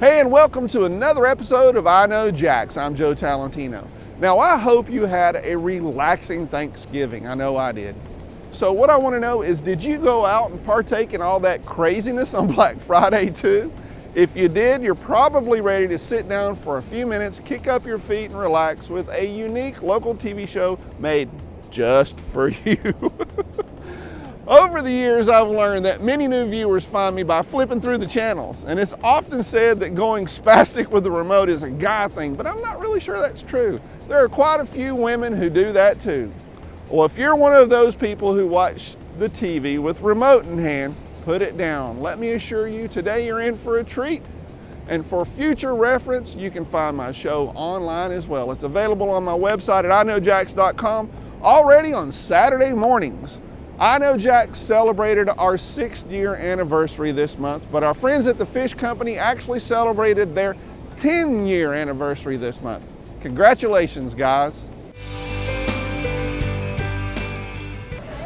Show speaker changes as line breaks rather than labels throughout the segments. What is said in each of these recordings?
Hey, and welcome to another episode of I Know Jax. I'm Joe Talentino. Now, I hope you had a relaxing Thanksgiving. I know I did. So what I want to know is, did you go out and partake in all that craziness on Black Friday too? If you did, you're probably ready to sit down for a few minutes, kick up your feet and relax with a unique local TV show made just for you. Over the years, I've learned that many new viewers find me by flipping through the channels, and it's often said that going spastic with the remote is a guy thing, but I'm not really sure that's true. There are quite a few women who do that too. Well, if you're one of those people who watch the TV with remote in hand, put it down. Let me assure you, today you're in for a treat. And for future reference, you can find my show online as well. It's available on my website at iknowjax.com already on Saturday mornings. I Know Jax celebrated our 6th year anniversary this month, but our friends at the Fish Company actually celebrated their 10-year anniversary this month. Congratulations, guys.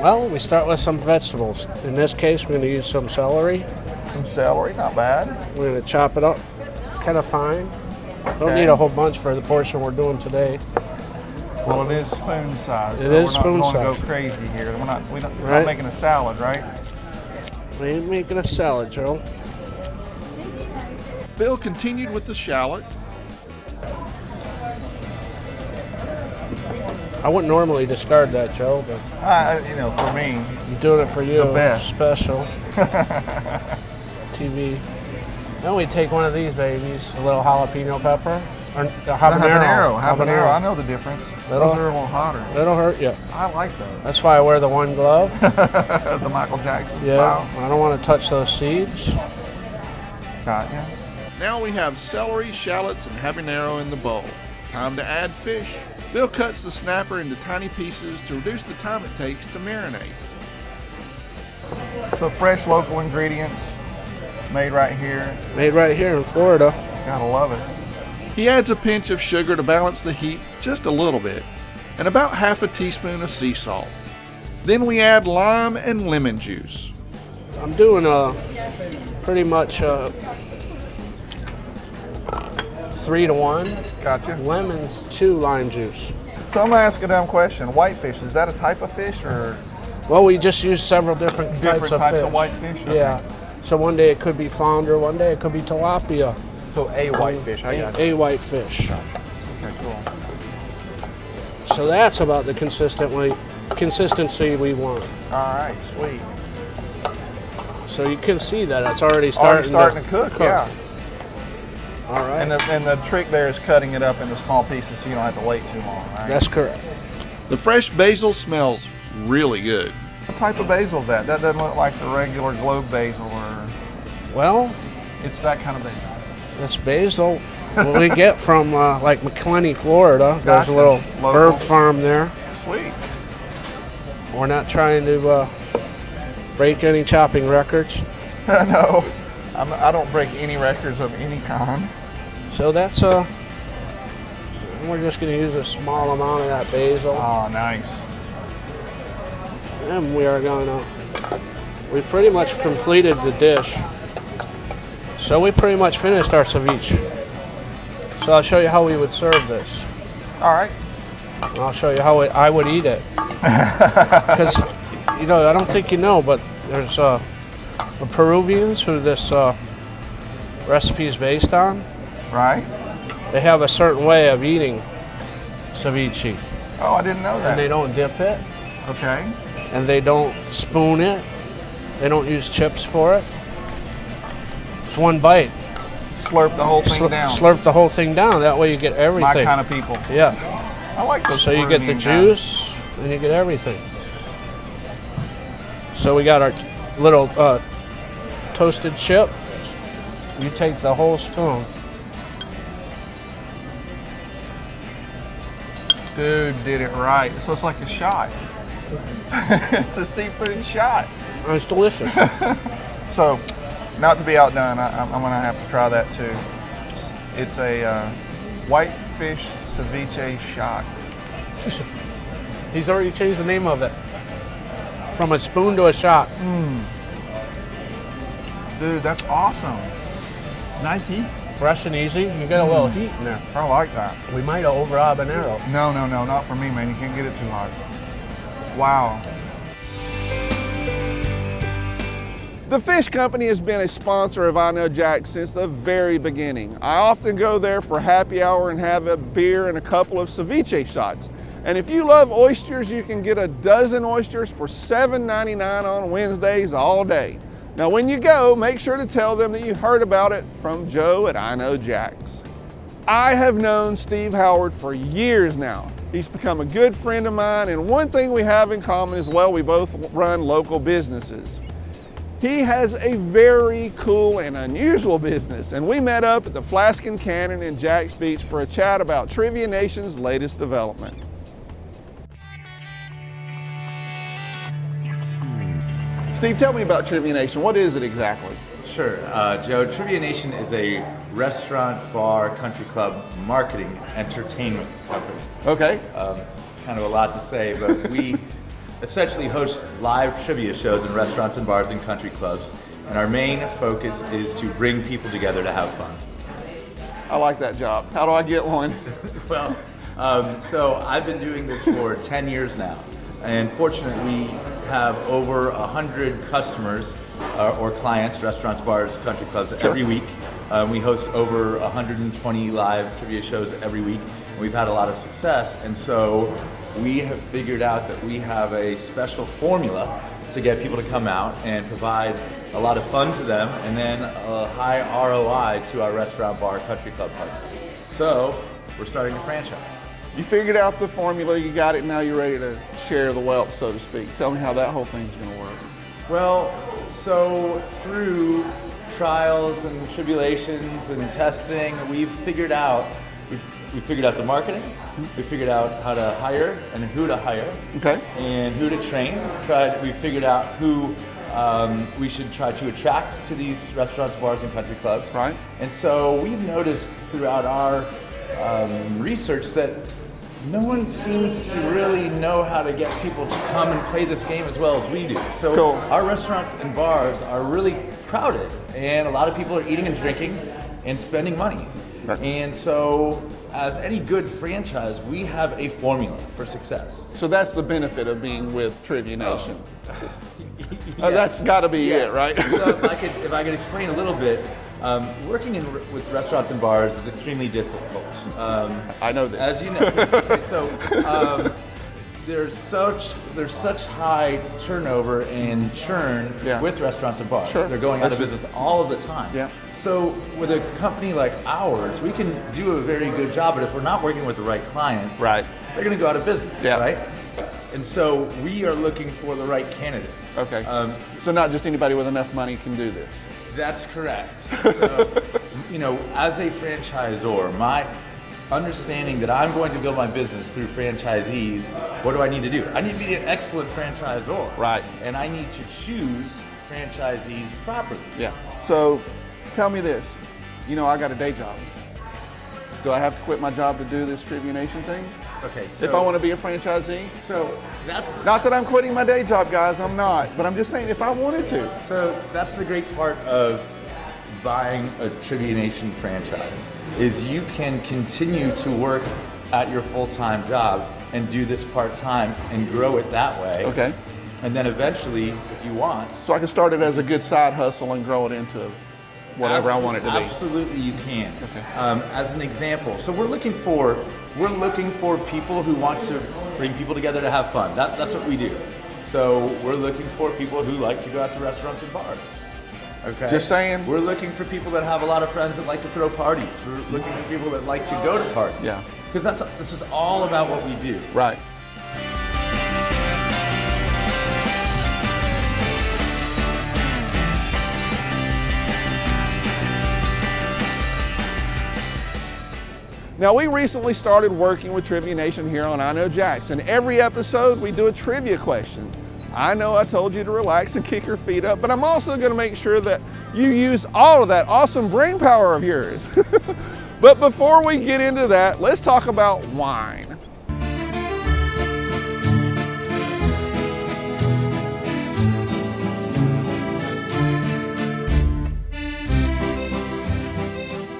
Well, we start with some vegetables. In this case, we're going to use some celery.
Some celery, not bad.
We're going to chop it up kind of fine. Don't need a whole bunch for the portion we're doing today.
Well, it is spoon size.
It is spoon size.
We're not going to go crazy here. We're not making a salad, right?
We ain't making a salad, Joe.
Bill continued with the shallot.
I wouldn't normally discard that, Joe, but
for me,
I'm doing it for you.
The best.
Special. TV. Then we take one of these babies, a little jalapeno pepper. Or the habanero.
I know the difference. Those are a little hotter.
That'll hurt you.
I like those.
That's why I wear the one glove.
The Michael Jackson style.
I don't want to touch those seeds.
Got ya. Now we have celery, shallots, and habanero in the bowl. Time to add fish. Bill cuts the snapper into tiny pieces to reduce the time it takes to marinate. So fresh local ingredients, made right here.
Made right here in Florida.
Gotta love it. He adds a pinch of sugar to balance the heat just a little bit, and about half a teaspoon of sea salt. Then we add lime and lemon juice.
I'm doing pretty much 3 to 1.
Gotcha.
Lemons, 2 lime juice.
So I'm gonna ask a dumb question. Whitefish, is that a type of fish or?
Well, we just use several different types of fish.
Of whitefish? Okay.
Yeah. So one day it could be flounder, one day it could be tilapia.
So a whitefish,
A whitefish.
Okay, cool.
So that's about the consistency we want.
All right, sweet.
So you can see that it's already starting
to cook. Yeah.
All right.
And the trick there is cutting it up into small pieces so you don't have to wait too long, right?
That's correct.
The fresh basil smells really good. What type of basil is that? That doesn't look like the regular globe basil or...
Well...
It's that kind of basil.
It's basil. What we get from like McClenny, Florida.
Gotcha.
There's a little
Local.
herb farm there.
Sweet.
We're not trying to break any chopping records.
No, I don't break any records of any kind.
So that's we're just going to use a small amount of that basil.
Oh, nice.
And we are going to, we pretty much completed the dish. So we pretty much finished our ceviche. So I'll show you how we would serve this.
All right.
And I'll show you how I would eat it. Because, I don't think you know, but there's the Peruvians who this recipe is based on.
Right.
They have a certain way of eating ceviche.
Oh, I didn't know that.
And they don't dip it.
Okay.
And they don't spoon it. They don't use chips for it. It's one bite.
Slurp the whole thing down.
Slurp the whole thing down. That way you get everything.
My kind of people.
Yeah.
I like those.
So you get the juice and you get everything. So we got our little toasted chip. You take the whole spoon.
Dude did it right. So it's like a shot. It's a seafood shot.
And it's delicious.
So, not to be outdone, I'm going to have to try that too. It's a whitefish ceviche shot.
He's already changed the name of it. From a spoon to a shot.
Dude, that's awesome. Nice heat.
fresh and easy. You get a little heat in there.
I like that.
We might have over habanero.
No, not for me, man. You can't get it too hot. Wow.
The fish company has been a sponsor of I Know Jax since the very beginning. I often go there for happy hour and have a beer and a couple of ceviche shots. And if you love oysters, you can get a dozen oysters for $7.99 on Wednesdays all day. Now when you go, make sure to tell them that you heard about it from Joe at I Know Jax. I have known Steve Howard for years now. He's become a good friend of mine, and one thing we have in common as well, we both run local businesses. He has a very cool and unusual business, and we met up at the Flask Cannon in Jax Beach for a chat about Trivia Nation's latest development. Steve, tell me about Trivia Nation. What is it exactly?
Sure, Joe. Trivia Nation is a restaurant, bar, country club marketing entertainment company.
Okay.
It's kind of a lot to say, but we essentially host live trivia shows in restaurants and bars and country clubs, and our main focus is to bring people together to have fun.
I like that job. How do I get one?
Well, so I've been doing this for 10 years now, and fortunately we have over 100 customers or clients, restaurants, bars, country clubs, every week. We host over 120 live trivia shows every week, and we've had a lot of success, and so we have figured out that we have a special formula to get people to come out and provide a lot of fun to them, and then a high ROI to our restaurant, bar, country club partners. So we're starting a franchise.
You figured out the formula, you got it, now you're ready to share the wealth, so to speak. Tell me how that whole thing's gonna work.
Well, so through trials and tribulations and testing, we've figured out the marketing, we figured out how to hire and who to hire,
okay,
and who to train. We figured out who we should try to attract to these restaurants, bars, and country clubs.
Right.
And so we've noticed throughout our research that no one seems to really know how to get people to come and play this game as well as we do. So
cool.
Our restaurant and bars are really crowded, and a lot of people are eating and drinking and spending money.
Right.
And so, as any good franchise, we have a formula for success.
So that's the benefit of being with Trivia Nation.
Yeah.
That's got to be it, right?
So if I could explain a little bit, working with restaurants and bars is extremely difficult.
I know this.
As you know. Okay, so there's such high turnover and churn with restaurants and bars.
Sure.
They're going out of business all of the time.
Yeah.
So with a company like ours, we can do a very good job, but if we're not working with the right clients,
right,
they're going to go out of business,
yeah,
right? And so we are looking for the right candidate.
Okay. So not just anybody with enough money can do this.
That's correct. So, as a franchisor, my understanding that I'm going to build my business through franchisees, what do I need to do? I need to be an excellent franchisor.
Right.
And I need to choose franchisees properly.
Yeah. So tell me this. I got a day job. Do I have to quit my job to do this Trivia Nation thing?
Okay, so
if I want to be a franchisee?
So that's
not that I'm quitting my day job, guys, I'm not, but I'm just saying if I wanted to.
So that's the great part of buying a Trivia Nation franchise, is you can continue to work at your full-time job and do this part-time and grow it that way.
Okay.
And then eventually, if you want.
So I can start it as a good side hustle and grow it into whatever I want it to be.
Absolutely, you can.
Okay.
As an example, so we're looking for people who want to bring people together to have fun. That's what we do. So we're looking for people who like to go out to restaurants and bars. Okay.
Just saying.
We're looking for people that have a lot of friends that like to throw parties. We're looking for people that like to go to parties.
Yeah.
Because this is all about what we do.
Right. Now, we recently started working with Trivia Nation here on I Know Jax, and every episode we do a trivia question. I know I told you to relax and kick your feet up, but I'm also going to make sure that you use all of that awesome brain power of yours. But before we get into that, let's talk about wine.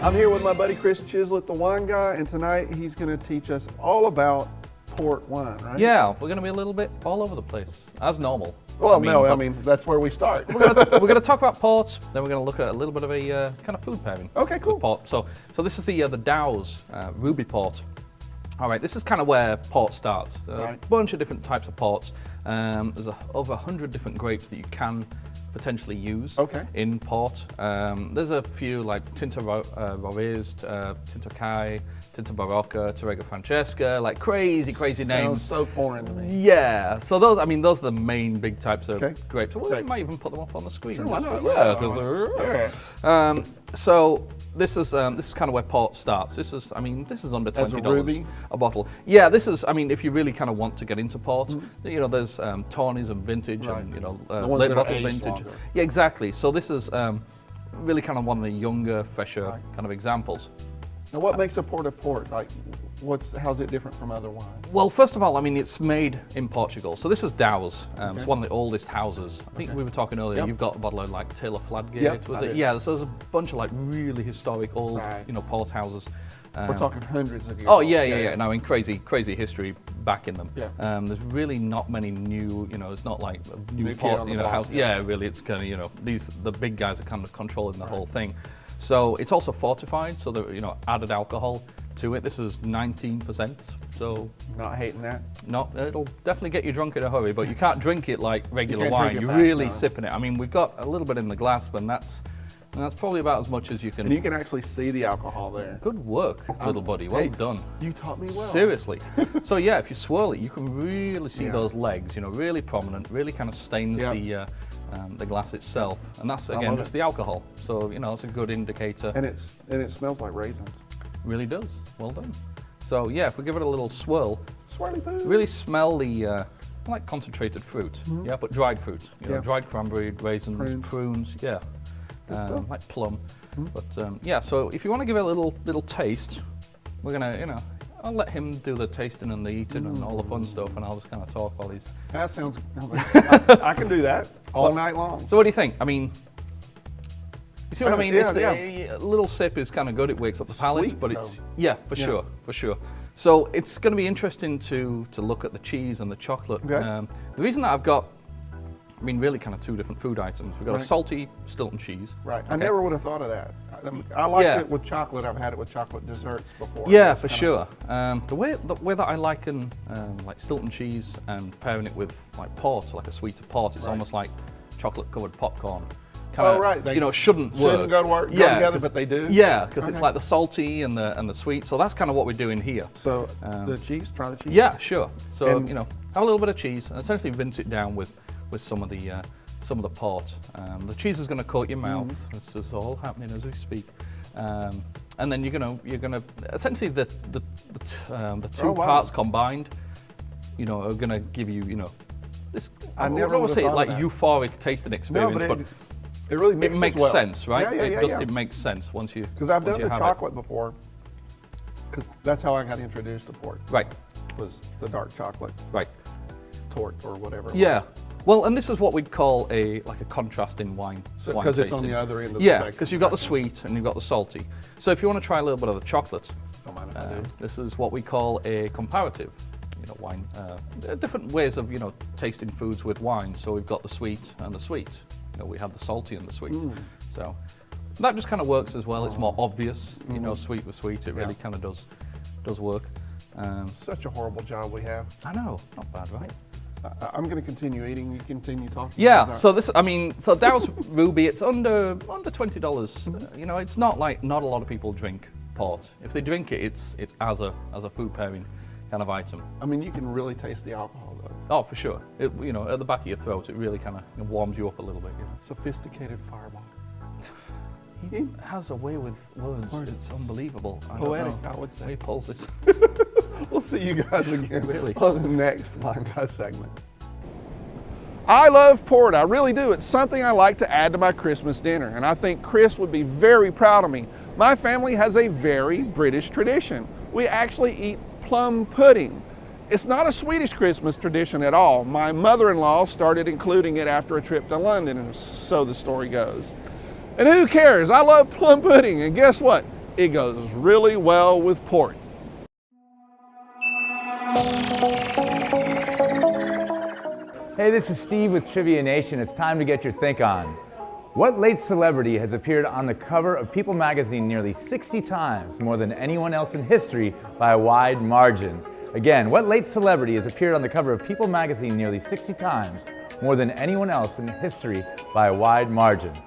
I'm here with my buddy Kris Chislett, the wine guy, and tonight he's going to teach us all about port wine, right?
Yeah, we're going to be a little bit all over the place, as normal.
Well, I mean, that's where we start.
We're going to talk about port, then we're going to look at a little bit of a kind of food pairing.
Okay, cool.
With port. So this is the Dow's Ruby Port. All right, this is kind of where port starts. A bunch of different types of ports. There's over 100 different grapes that you can potentially use in port. There's a few like Tinto Roriz, Tinto Kai, Tinto Barocca, Torrega Francesca, like crazy names.
Sounds so foreign to me.
Yeah, so those are the main big types of grapes. Well, we might even put them up on the screen.
Sure, why not?
So this is kind of where port starts. This is under $20 a bottle. Yeah, this is, if you really kind of want to get into port, there's tawnies and vintage and late bottle vintage. Longer. Yeah, exactly. So this is really kind of one of the younger, fresher kind of examples.
Now, what makes a port? Like, how's it different from other wines?
Well, first of all, it's made in Portugal. So this is Dow's. It's one of the oldest houses. I think we were talking earlier. You've got a bottle of like Taylor Fladgate. Was it? Yeah. So there's a bunch of like really historic old, port houses.
We're talking hundreds of years.
Oh yeah. No, in crazy history backing them. Yeah. There's really not many new. It's not like a new port. House. Yeah, really, it's kind of the big guys are kind of controlling the whole thing. So it's also fortified, so that added alcohol to it. This is 19%, so
not hating that.
No, it'll definitely get you drunk in a hurry, but you can't drink it like regular wine. You're really sipping it. We've got a little bit in the glass, but that's probably about as much as you can.
And you can actually see the alcohol there.
Good work, little buddy. Well done.
You taught me well.
Seriously. So yeah, if you swirl it, you can really see those legs. Really prominent. Really kind of stains the glass itself, and that's again just the alcohol. So it's a good indicator.
And it smells like raisins.
Really does. Well done. So yeah, if we give it a little swirl,
swirly poo.
Really smell the like concentrated fruit. Yeah, but dried fruit. Dried cranberry, raisins, prunes. Yeah, like plum. But yeah, so if you want to give it a little taste, we're gonna I'll let him do the tasting and the eating and all the fun stuff, and I'll just kind of talk while he's.
That sounds. I can do that all night long.
So what do you think? You see what I mean? A little sip is kind of good. It wakes up the palate,
Sweet,
but it's for sure. So it's going to be interesting to look at the cheese and the chocolate. Okay. The reason that I've got, really kind of two different food items. We've got a salty Stilton cheese.
Right. I never would have thought of that. I liked it with chocolate. I've had it with chocolate desserts before.
Yeah, for sure. The way that I liken like Stilton cheese and pairing it with like port, like a sweeter port, it's almost like chocolate covered popcorn. It shouldn't work.
Shouldn't go together, but they do.
Yeah, because it's like the salty and the sweet. So that's kind of what we're doing here.
So the cheese, try the cheese.
Yeah, sure. So have a little bit of cheese and essentially rinse it down with some of the port. The cheese is going to coat your mouth. This is all happening as we speak. And then you're gonna essentially the two parts combined, are going to give you this. I never would say like euphoric tasting experience, but
it really makes
sense, right? It makes sense once you.
Because I've done the chocolate before. Because that's how I got introduced to port.
Right.
Was the dark chocolate.
Right.
Tort or whatever.
Yeah. Well, and this is what we'd call a contrasting wine.
Because it's on the other end of the spectrum.
Yeah, because you've got the sweet and you've got the salty. So if you want to try a little bit of the chocolate, this is what we call a comparative. Wine. Different ways of tasting foods with wine. So we've got the sweet and the sweet. We have the salty and the sweet. So that just kind of works as well. It's more obvious. Sweet with sweet. It really kind of does work.
Such a horrible job we have.
I know. Not bad, right?
I'm going to continue eating. You continue talking.
Yeah. So this, so Dow's Ruby. It's under $20. It's not like not a lot of people drink port. If they drink it, it's as a food pairing kind of item.
You can really taste the alcohol though.
Oh, for sure. It, at the back of your throat, it really kind of warms you up a little bit.
Sophisticated fireball.
He has a way with words. It's unbelievable.
Poetic, I would say.
He pulls this.
We'll see you guys again on the next Wine Guy segment. I love port, I really do. It's something I like to add to my Christmas dinner, and I think Kris would be very proud of me. My family has a very British tradition. We actually eat plum pudding. It's not a Swedish Christmas tradition at all. My mother-in-law started including it after a trip to London, and so the story goes. And who cares? I love plum pudding, and guess what? It goes really well with port.
Hey, this is Steve with Trivia Nation. It's time to get your think on. What late celebrity has appeared on the cover of People magazine nearly 60 times, more than anyone else in history by a wide margin? Again, what late celebrity has appeared on the cover of People magazine nearly 60 times, more than anyone else in history by a wide margin?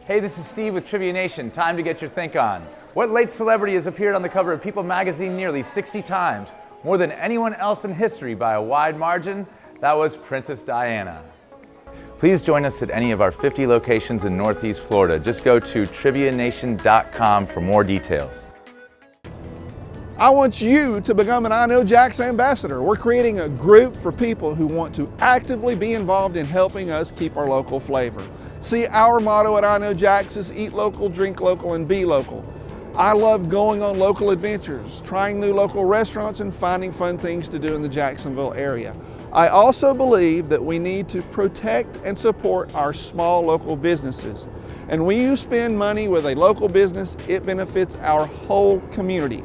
Hey, this is Steve with Trivia Nation. Time to get your think on. What late celebrity has appeared on the cover of People magazine nearly 60 times, more than anyone else in history by a wide margin? That was Princess Diana. Please join us at any of our 50 locations in Northeast Florida. Just go to trivianation.com for more details.
I want you to become an I Know Jax ambassador. We're creating a group for people who want to actively be involved in helping us keep our local flavor. See, our motto at I Know Jax is eat local, drink local, and be local. I love going on local adventures, trying new local restaurants, and finding fun things to do in the Jacksonville area. I also believe that we need to protect and support our small local businesses. And when you spend money with a local business, it benefits our whole community.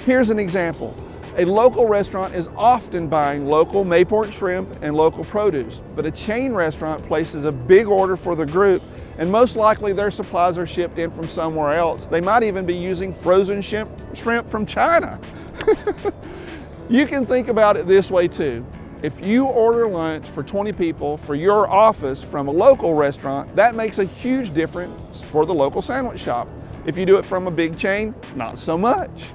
Here's an example. A local restaurant is often buying local Mayport shrimp and local produce, but a chain restaurant places a big order for the group, and most likely their supplies are shipped in from somewhere else. They might even be using frozen shrimp from China. You can think about it this way too. If you order lunch for 20 people for your office from a local restaurant, that makes a huge difference for the local sandwich shop. If you do it from a big chain, not so much.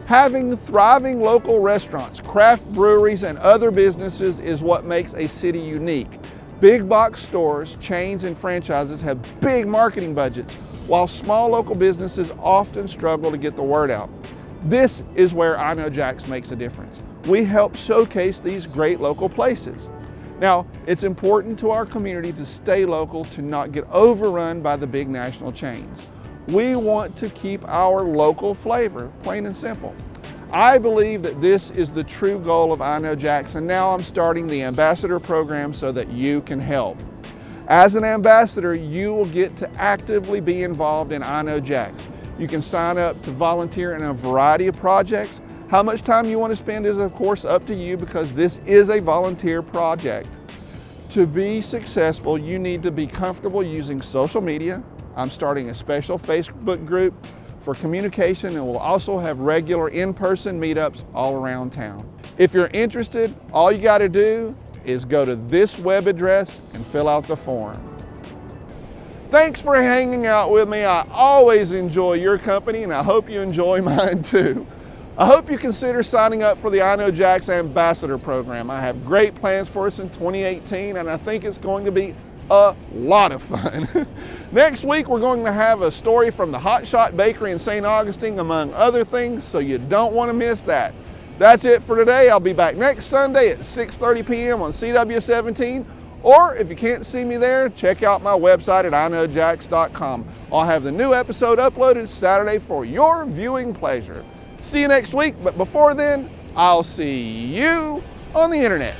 Having thriving local restaurants, craft breweries, and other businesses is what makes a city unique. Big box stores, chains, and franchises have big marketing budgets, while small local businesses often struggle to get the word out. This is where I Know Jax makes a difference. We help showcase these great local places. Now, it's important to our community to stay local, to not get overrun by the big national chains. We want to keep our local flavor, plain and simple. I believe that this is the true goal of I Know Jax, and now I'm starting the ambassador program so that you can help. As an ambassador, you will get to actively be involved in I Know Jax. You can sign up to volunteer in a variety of projects. How much time you want to spend is of course up to you, because this is a volunteer project. To be successful, you need to be comfortable using social media. I'm starting a special Facebook group for communication, and we'll also have regular in-person meetups all around town. If you're interested, all you got to do is go to this web address and fill out the form. Thanks for hanging out with me. I always enjoy your company, and I hope you enjoy mine too. I hope you consider signing up for the I Know Jax Ambassador Program. I have great plans for us in 2018, and I think it's going to be a lot of fun. Next week, we're going to have a story from the Hot Shot Bakery in St. Augustine, among other things, so you don't want to miss that. That's it for today. I'll be back next Sunday at 6:30 p.m. on CW17, or if you can't see me there, check out my website at iknowjax.com. I'll have the new episode uploaded Saturday for your viewing pleasure. See you next week, but before then, I'll see you on the internet.